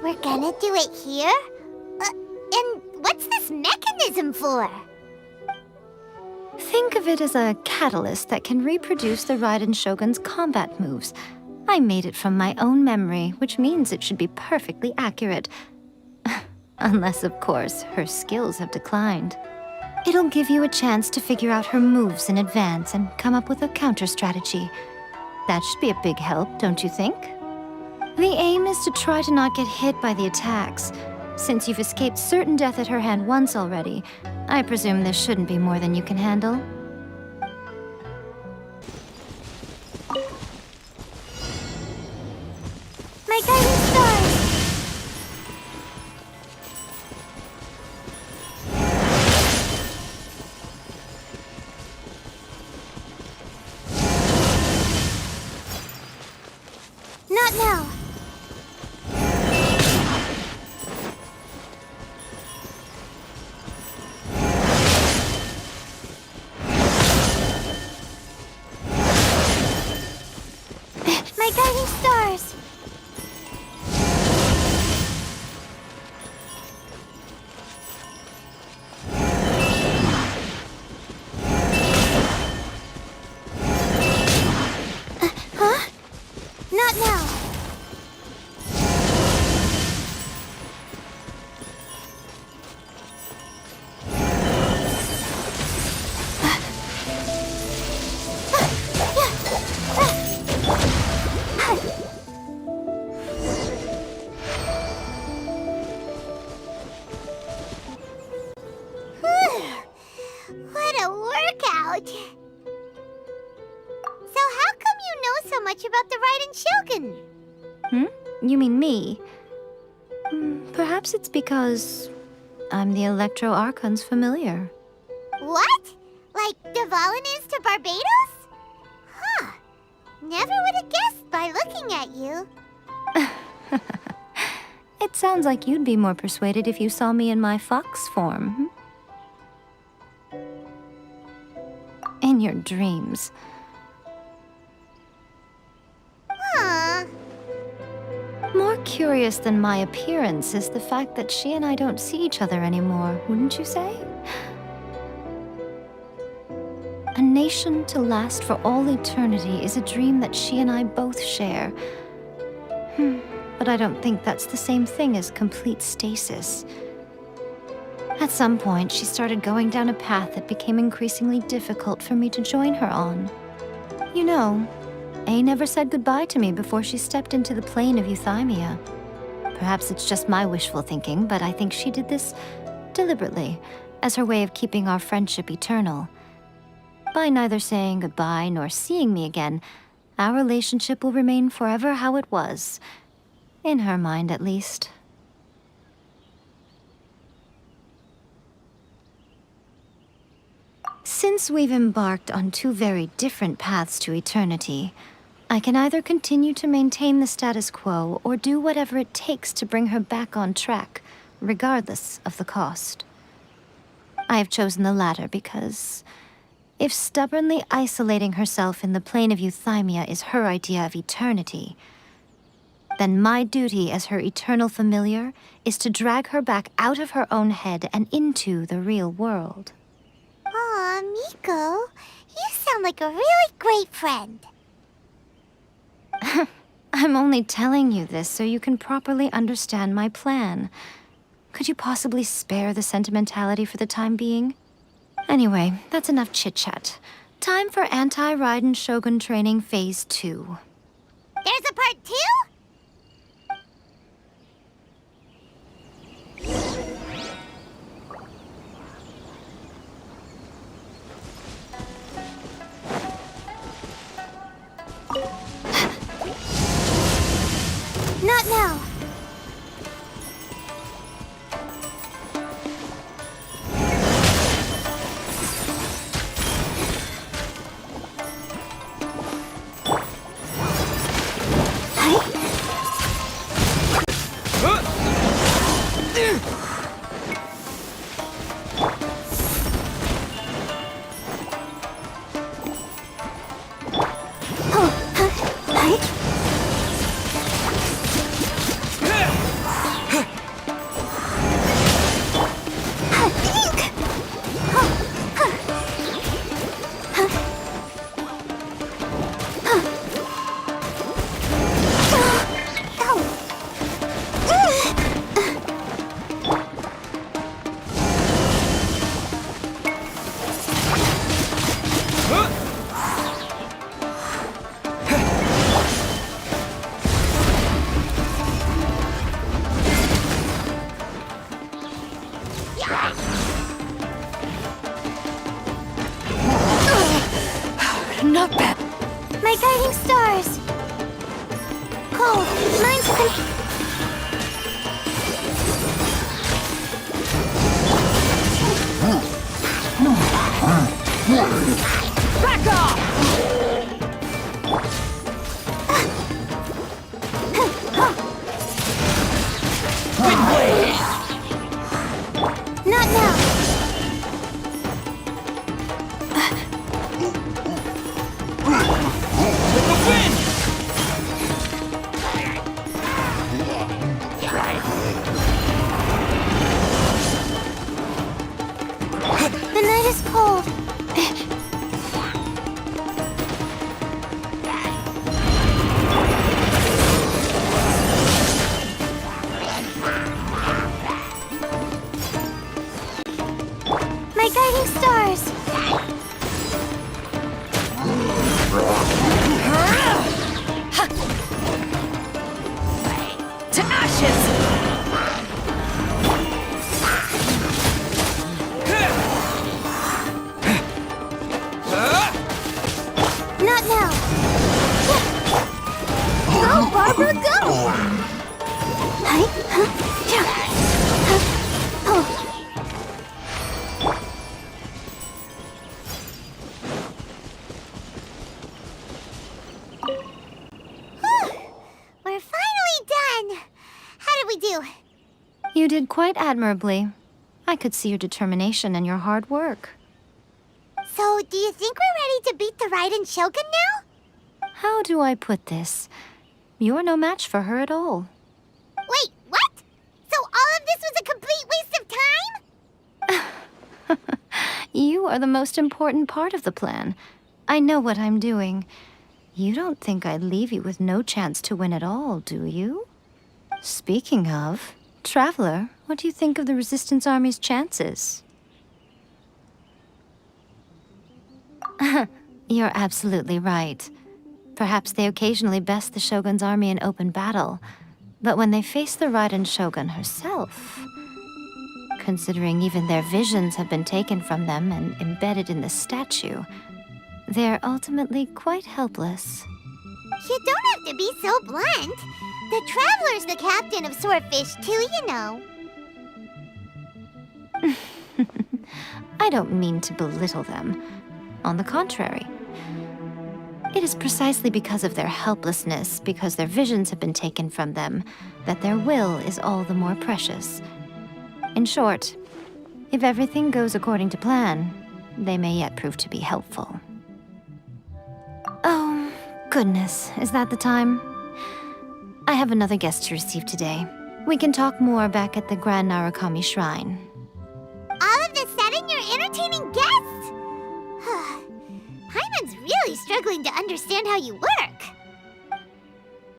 We're gonna do it here? And what's this mechanism for? Think of it as a catalyst that can reproduce the Raiden Shogun's combat moves. I made it from my own memory, which means it should be perfectly accurate. Unless, of course, her skills have declined. It'll give you a chance to figure out her moves in advance and come up with a counter strategy. That should be a big help, don't you think? The aim is to try to not get hit by the attacks. Since you've escaped certain death at her hand once already, I presume this shouldn't be more than you can handle. My guiding stars! Not now! My guiding stars! Huh? Not now! What a workout! So how come you know so much about the Raiden Shogun? You mean me? Perhaps it's because I'm the Electro Archon's familiar. What? Like Dvalin is to Barbados? Huh. Never would have guessed by looking at you. It sounds like you'd be more persuaded if you saw me in my fox form. In your dreams. Huh. More curious than my appearance is the fact that she and I don't see each other anymore, wouldn't you say? A nation to last for all eternity is a dream that she and I both share. But I don't think that's the same thing as complete stasis. At some point, she started going down a path that became increasingly difficult for me to join her on. You know, Yae never said goodbye to me before she stepped into the plane of euthymia. Perhaps it's just my wishful thinking, but I think she did this deliberately, as her way of keeping our friendship eternal. By neither saying goodbye nor seeing me again, our relationship will remain forever how it was. In her mind, at least. Since we've embarked on two very different paths to eternity, I can either continue to maintain the status quo or do whatever it takes to bring her back on track, regardless of the cost. I have chosen the latter because if stubbornly isolating herself in the plane of euthymia is her idea of eternity, then my duty as her eternal familiar is to drag her back out of her own head and into the real world. Aw, Miko, you sound like a really great friend. I'm only telling you this so you can properly understand my plan. Could you possibly spare the sentimentality for the time being? Anyway, that's enough chit-chat. Time for Anti-Raiden Shogun Training Phase 2. There's a part 2? Not now. Back off! Not now. The night is cold. My guiding stars. To ashes! Not now. Go, Barbara, go! Hi. Oh. We're finally done. How did we do? You did quite admirably. I could see your determination and your hard work. So, do you think we're ready to beat the Raiden Shogun now? How do I put this? You're no match for her at all. Wait, what? So all of this was a complete waste of time? You are the most important part of the plan. I know what I'm doing. You don't think I'd leave you with no chance to win at all, do you? Speaking of, Traveler, what do you think of the Resistance Army's chances? You're absolutely right. Perhaps they occasionally best the Shogun's army in open battle, but when they face the Raiden Shogun herself, considering even their visions have been taken from them and embedded in the statue, they're ultimately quite helpless. You don't have to be so blunt. The Traveler's the captain of Swordfish too, you know. I don't mean to belittle them. On the contrary. It is precisely because of their helplessness, because their visions have been taken from them, that their will is all the more precious. In short, if everything goes according to plan, they may yet prove to be helpful. Oh, goodness, is that the time? I have another guest to receive today. We can talk more back at the Grand Narukami Shrine. All of the sudden, you're entertaining guests? Paimon's really struggling to understand how you work.